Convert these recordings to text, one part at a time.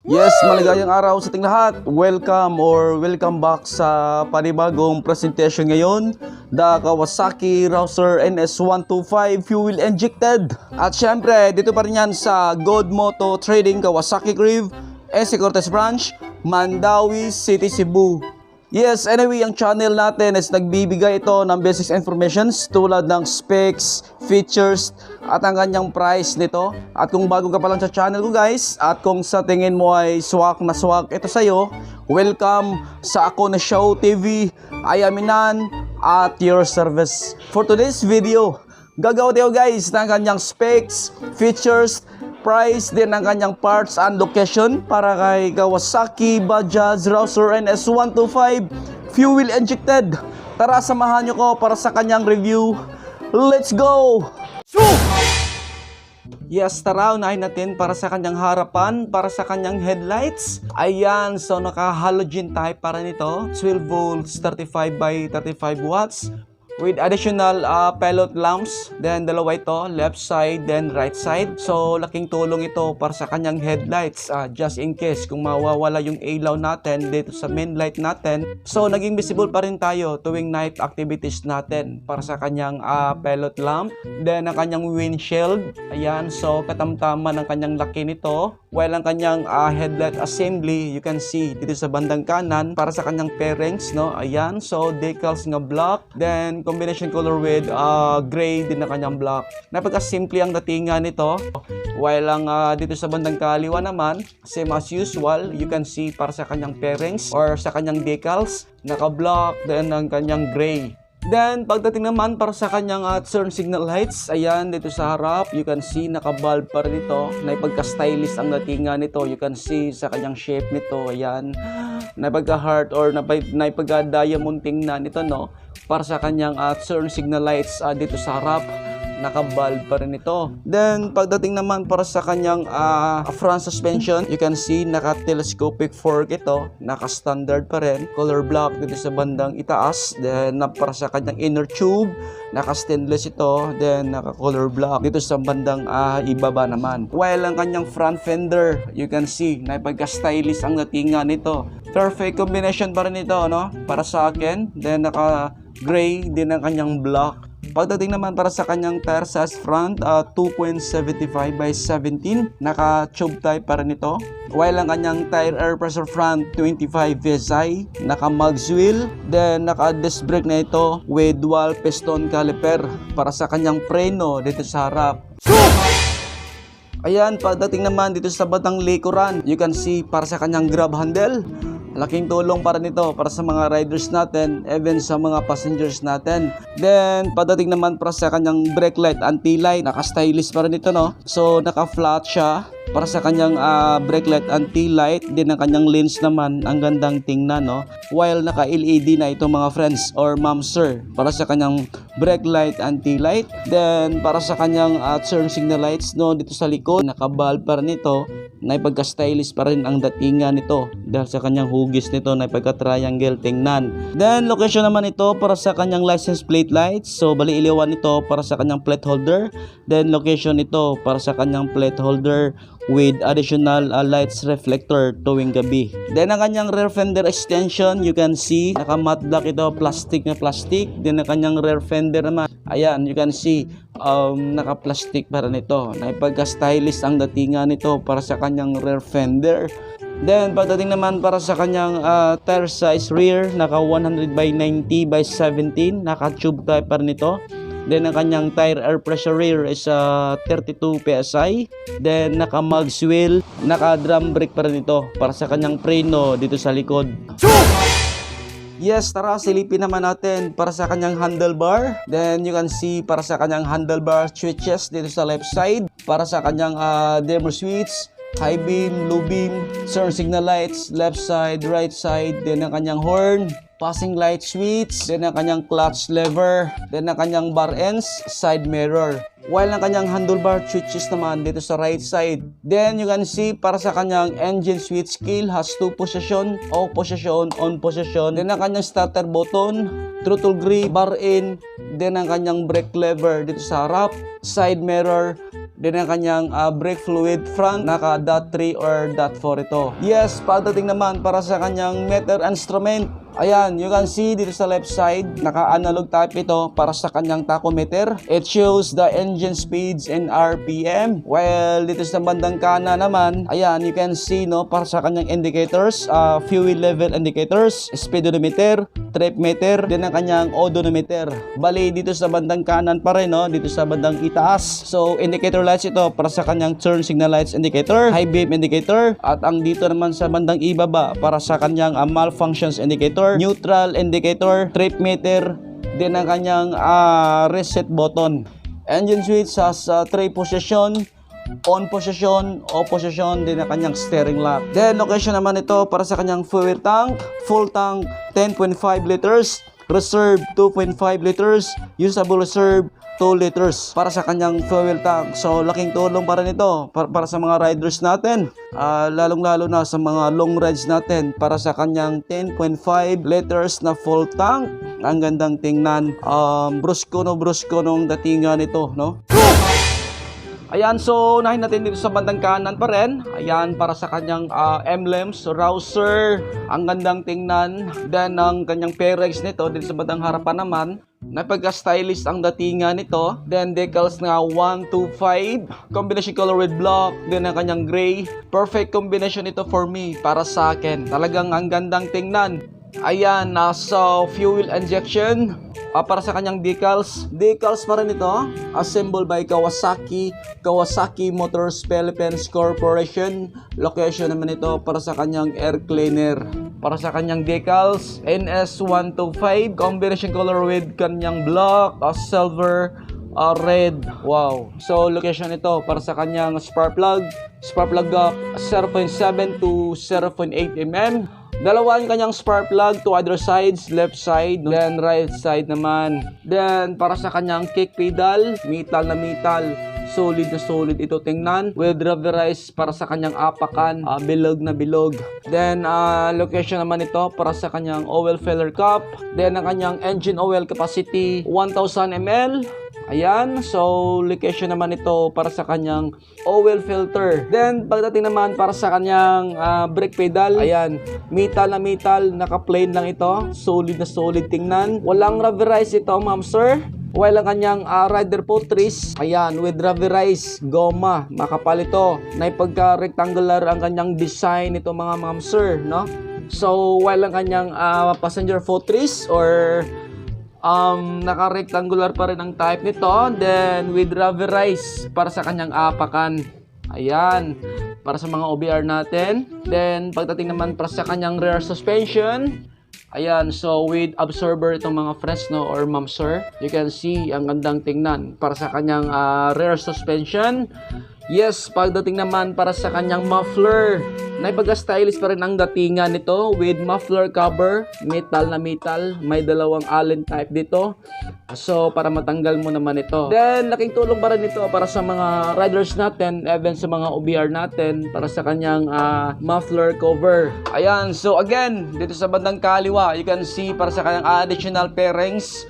Yes, maligayang araw sa ating lahat. Welcome back sa panibagong presentation ngayon. The Kawasaki Rouser NS125 fuel injected. At syempre, dito pa rin yan sa Good Moto Trading Kawasaki Crib, SC Cortez Branch, Mandawi City, Cebu. Yes, anyway, ang channel natin is nagbibigay ito ng basic informations tulad ng specs, features, at ang kanyang price nito. At kung bago ka pa lang sa channel ko guys, at kung sa tingin mo ay swak na swak ito sa'yo, welcome sa Ako Na Show TV. I am Inan at your service. For today's video, gagawa tayo guys ng kanyang specs, features, price din ang kanyang parts and location para kay Kawasaki Bajaj Rouser NS125 fuel injected. Tara, samahan nyo ko para sa kanyang review. Let's go! Yes, tara, unahin natin para sa kanyang harapan, para sa kanyang headlights. Ayan, so naka halogen type para nito, 12 volts, 35 by 35 watts. With additional pellet lamps, then dalawa ito, left side, then right side. So, laking tulong ito para sa kanyang headlights, just in case kung mawawala yung ilaw natin dito sa main light natin. So, naging visible pa rin tayo tuwing night activities natin para sa kanyang pellet lamp. Then, ang kanyang windshield, ayan, so katamtaman ang kanyang laki nito. While ang kanyang headlight assembly, you can see dito sa bandang kanan para sa kanyang pairings, no? Ayan, so decals nga black, then combination color with gray din na kanyang black. Napaka-simple ang datingan nito. While ang dito sa bandang kaliwa naman, same as usual, you can see para sa kanyang pairings or sa kanyang decals, naka-black, then ang kanyang gray. Then, pagdating naman para sa kanyang turn signal lights, ayan, dito sa harap, you can see naka-bulb pa rin ito. Naipagka-stylish ang datingan nito. You can see sa kanyang shape nito, ayan. Naipagka-heart or naipagka-diamond tingnan nito, no? Para sa kanyang turn signal lights dito sa harap, naka-bulb pa rin ito. Then, pagdating naman para sa kanyang front suspension, you can see naka-telescopic fork ito, naka-standard pa rin. Color black dito sa bandang itaas. Then, para sa kanyang inner tube, naka-stainless ito. Then, naka-color black dito sa bandang ibaba naman. While ang kanyang front fender, you can see, naipagka-stylish ang datingan nito. Perfect combination pa rin ito, no? Para sa akin. Then, naka-gray din ang kanyang black. Pagdating naman para sa kanyang tire size front, 2.75 by 17, naka-tube type para nito. While ang kanyang tire air pressure front, 25 PSI, naka-mugs wheel, then naka-disc brake na ito with dual piston caliper para sa kanyang preno dito sa harap. Ayan, pagdating naman dito sa batang likuran, you can see para sa kanyang grab handle. Laking tulong para nito para sa mga riders natin, even sa mga passengers natin. Then, pagdating naman para sa kanyang brake light, anti-light, naka-stylish pa rin ito, no? So, naka-flat siya para sa kanyang brake light, anti-light. Din ang kanyang lens naman, ang gandang tingnan, no? While naka-LED na ito mga friends or ma'am sir, para sa kanyang brake light, anti-light. Then, para sa kanyang turn signal lights, no? Dito sa likod, naka-bulb pa rin ito. Naipagka-stylish pa rin ang datingan nito dahil sa kanyang hugis nito na ipagka-triangle tingnan. Then location naman ito para sa kanyang license plate lights. So bali iliwan ito para sa kanyang plate holder. Then location ito para sa kanyang plate holder with additional lights reflector tuwing gabi. Then ang kanyang rear fender extension, you can see naka-matte black ito, plastic na plastic. Then ang kanyang rear fender naman, ayan, you can see naka-plastic para nito. Naipagka-stylish ang datingan nito para sa kanyang rear fender. Then pagdating naman para sa kanyang tire size rear, naka 100 by 90 by 17, naka-tube type para nito. Then ang kanyang tire air pressure rear is 32 PSI. Then naka-mugs wheel, naka-drum brake pa rin ito para sa kanyang preno dito sa likod. Yes, tara, silipin naman natin para sa kanyang handlebar. Then you can see para sa kanyang handlebar switches dito sa left side. Para sa kanyang dimmer switch, high beam, low beam, turn signal lights, left side, right side. Then ang kanyang horn, passing light switch, then ang kanyang clutch lever, then ang kanyang bar ends, side mirror. While ang kanyang handlebar switches naman dito sa right side. Then you can see para sa kanyang engine switch key has 2 position, off position, on position. Then ang kanyang starter button, throttle grip, bar in, then ang kanyang brake lever dito sa harap, side mirror, Then ang kanyang brake fluid front, naka .3 or .4 ito. Yes, pagdating naman para sa kanyang meter instrument, ayan, you can see dito sa left side, naka-analog type ito para sa kanyang tachometer. It shows the engine speeds and RPM. While dito sa bandang kanan naman, ayan, you can see, no, para sa kanyang indicators, fuel level indicators, speedometer, trip meter, din ang kanyang odometer. Bali, dito sa bandang kanan pa rin, no, dito sa bandang itaas. So, indicator lights ito para sa kanyang turn signal lights indicator, high beam indicator, at ang dito naman sa bandang ibaba para sa kanyang malfunctions indicator, neutral indicator, trip meter, din ang kanyang reset button. Engine switch has 3 position, on position, off position, din ang kanyang steering lock. Then location naman ito para sa kanyang fuel tank, full tank 10.5 liters, reserve 2.5 liters, usable reserve 2 liters para sa kanyang fuel tank. So laking tulong para nito para sa mga riders natin, lalong-lalo na sa mga long rides natin, para sa kanyang 10.5 liters na full tank. Ang gandang tingnan, brusko nung datingan nito, no? Ayan, so unahin natin dito sa bandang kanan pa rin. Ayan, para sa kanyang emblems, Rouser, ang gandang tingnan. Then ang kanyang perex nito dito sa bandang harapan naman, napagka-stylish ang datingan nito. Then decals na 1, 2, 5, combination color with black, then ang kanyang gray. Perfect combination ito for me, para sa akin. Talagang ang gandang tingnan. Ayan, nasa fuel injection. Para sa kanyang decals pa rin ito, assembled by Kawasaki Motors Philippines Corporation. Location naman ito para sa kanyang air cleaner. Para sa kanyang decals, NS125, combination color with kanyang black, silver, red. Wow. So location ito para sa kanyang spark plug gap 0.7 to 0.8 mm. Dalawa yung kanyang spark plug to either sides, left side, then right side naman. Then para sa kanyang kick pedal, metal na metal, solid na solid ito tingnan, with rubberized para sa kanyang apakan, bilog na bilog. Then location naman ito para sa kanyang oil filler cup. Then ang kanyang engine oil capacity 1000 ml. Ayan, so location naman ito para sa kanyang oil filter. Then pagdating naman para sa kanyang brake pedal, ayan, metal na metal, naka-plain lang ito, solid na solid tingnan. Walang rubberized ito, ma'am sir. While ang kanyang rider putres, ayan, with rubberized goma, makapal ito. Naipagka-rectangular ang kanyang design ito, mga ma'am sir, no? So while ang kanyang passenger putres or naka-rectangular pa rin ang type nito, then with rubberized para sa kanyang apakan. Ayan, para sa mga OBR natin. Then pagdating naman para sa kanyang rear suspension, ayan, so with absorber itong mga Fresno or ma'am sir. You can see ang gandang tingnan para sa kanyang rear suspension. Yes, pagdating naman para sa kanyang muffler, naipag-stylish pa rin ang datingan nito with muffler cover, metal na metal, may dalawang Allen type dito. So para matanggal mo naman ito. Then laking tulong pa rin ito para sa mga riders natin, even sa mga OBR natin, para sa kanyang muffler cover. Ayan, so again, dito sa bandang kaliwa, you can see para sa kanyang additional pairings.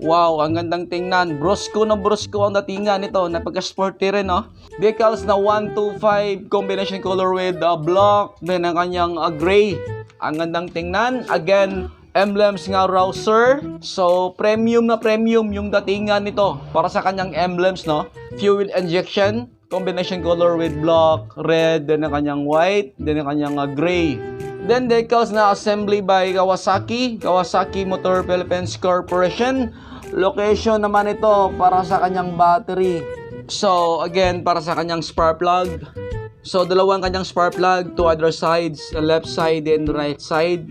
Wow, ang gandang tingnan. Brusco ang datingan nito. Napagka-sporty rin, no? Decals na 125 combination color with black. Then ang kanyang gray. Ang gandang tingnan. Again, emblems nga Rouser. So, premium yung datingan nito para sa kanyang emblems, no? Fuel injection, combination color with black, red, then ang kanyang white, then ang kanyang gray. Then decals na assembly by Kawasaki Motor Philippines Corporation. Location naman ito para sa kanyang battery. So again, para sa kanyang spark plug. So dalawang kanyang spark plug to other sides, left side and right side,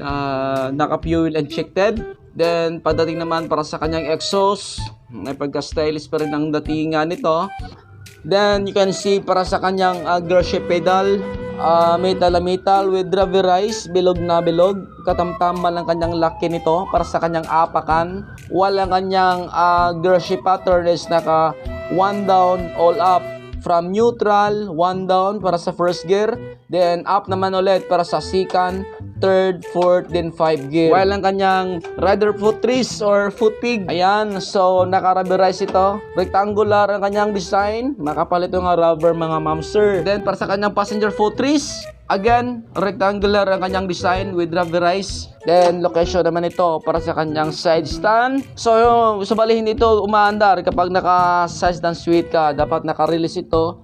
naka-fuel injected. Then pagdating naman para sa kanyang exhaust, may pagka-stylish pa rin ang datingan nito. Then you can see para sa kanyang gear shift pedal, metal na metal with rubberized, bilog na bilog. Katamtaman ang kanyang laki nito para sa kanyang apakan. Walang kanyang gear shift pattern is naka one down, all up, From neutral, 1 down para sa first gear. Then up naman ulit para sa second, third, fourth, then 5 gear. While ang kanyang rider foot trees or foot pig. Ayan, so naka-rubberize ito. Rectangular ang kanyang design. Makapalit yung rubber mga mamster. Then para sa kanyang passenger foot trees, again, rectangular ang kanyang design with rubberized. Then, location naman ito para sa kanyang side stand. So, bali hindi ito umaandar kapag naka-side stand suite ka. Dapat naka-release ito.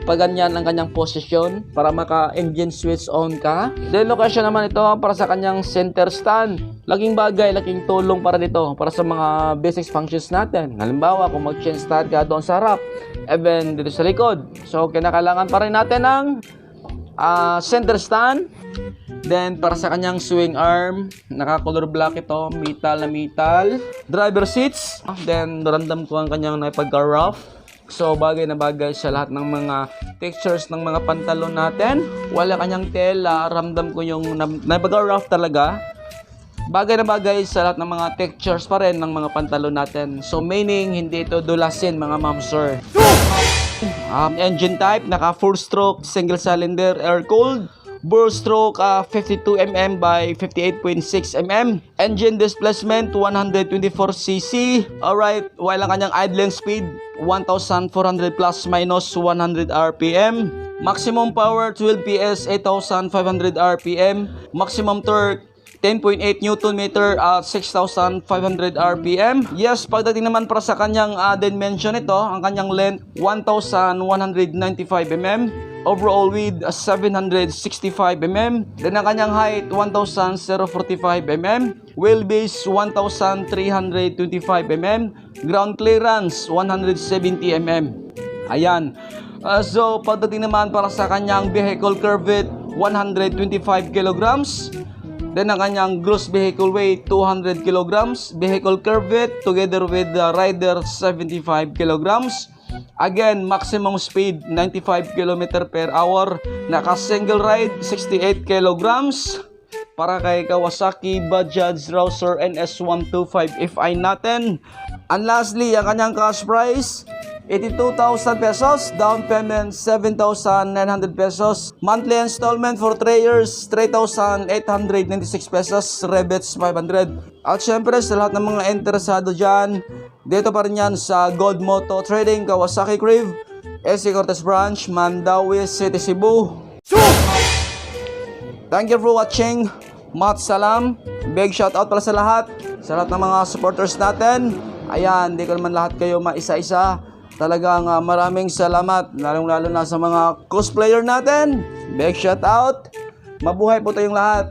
Pag ganyan ang kanyang position para maka-engine switch on ka. Then, location naman ito para sa kanyang center stand. Laking bagay, laking tulong para dito. Para sa mga basic functions natin. Halimbawa, kung mag-change stand ka doon sa harap. Even dito sa likod. So, kinakailangan pa rin natin ng center stand. Then para sa kanyang swing arm, naka-color black ito, metal na metal. Driver seats, then random ko ang kanyang napagka-rough. So bagay na bagay sa lahat ng mga textures ng mga pantalon natin. Wala kanyang tela, ramdam ko yung napagka-rough talaga. Bagay na bagay sa lahat ng mga textures pa rin ng mga pantalon natin. So meaning hindi ito dulasin mga mamsir. Engine type, naka 4-stroke, single cylinder, air-cooled. Bore stroke 52mm by 58.6 mm. Engine displacement 124cc. Alright, while ang kanyang idling speed 1,400 plus minus 100 rpm. Maximum power 12 PS 8,500 rpm. Maximum torque 10.8 Nm at 6,500 rpm. Yes, pagdating naman para sa kanyang dimension ito, ang kanyang length 1,195 mm. Overall width 765 mm. Then ang kanyang height 1,045 mm. Wheelbase 1,325 mm. Ground clearance 170 mm. Ayan. So pagdating naman para sa kanyang vehicle curve weight 125 kilograms. Then ang kanyang gross vehicle weight 200 kilograms. Vehicle curve weight together with the rider 75 kilograms. Again, maximum speed 95 km per hour. Naka-single ride 68 kilograms. Para kay Kawasaki Bajaj Rouser NS125 FI natin. And lastly, ang kanyang cash price 82,000 pesos. Down payment 7,900 pesos. Monthly installment for 3 years 3,896 pesos. Rebates 500. At syempre sa lahat ng mga interesado dyan, dito pa rin yan sa Gold Moto Trading Kawasaki Crib, SC Cortez Branch, Mandawi City, Cebu. Thank you for watching. Mat salam. Big shout out pala sa lahat ng mga supporters natin. Ayan, di ko naman lahat kayo maisa-isa. Talagang maraming salamat, lalong-lalo na sa mga cosplayer natin. Big shout out. Mabuhay po tayong lahat.